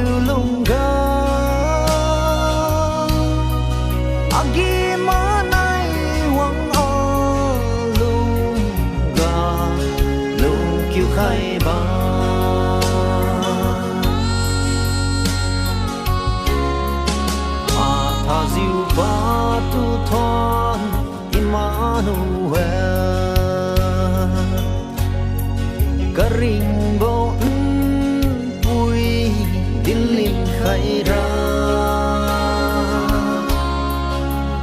liu lung ga agi ma nai wang a lung ga lung kiu khai ba a tha ziu ba tu thon Emmanuel ka ring bo pui din lim khai ra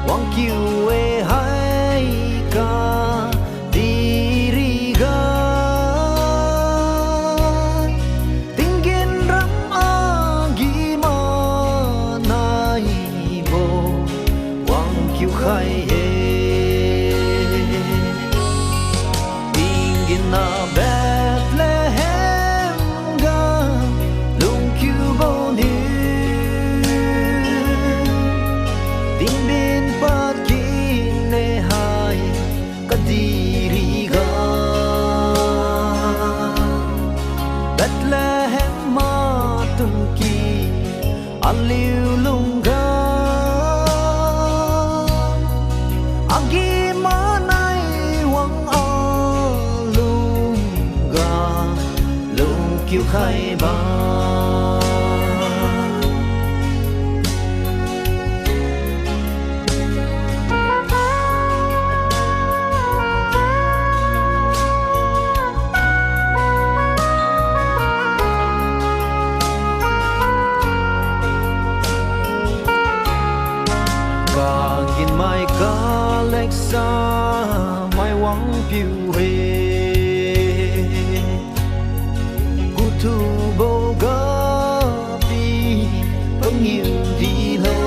wang kiu e hai ka diri ga tingin ram agi ma nai bo wang kiu khai e tingin na Bethlehem ma tung ki aliu lung ga agi ma nai wang a lung ga lung kiu khai ba mai ka lek sa mai wang piu he ku tu bo ga pi ong yêu di lo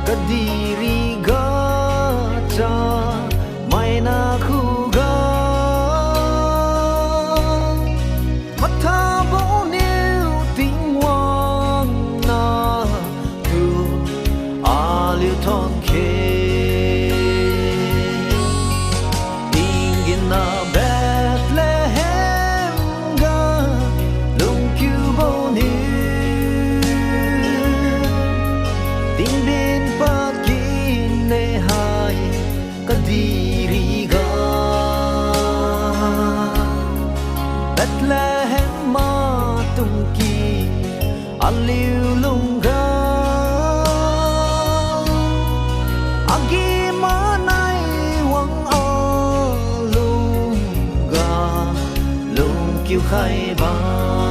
ka diri ga cha mai na khu ga matha bo niu ting wang na thon khe tingin na Bethlehem ga lung kiu bo ni ting bin pat kin ne hai ka diri ga Bethlehem ma tung ki aliu lung ga kiu khai ba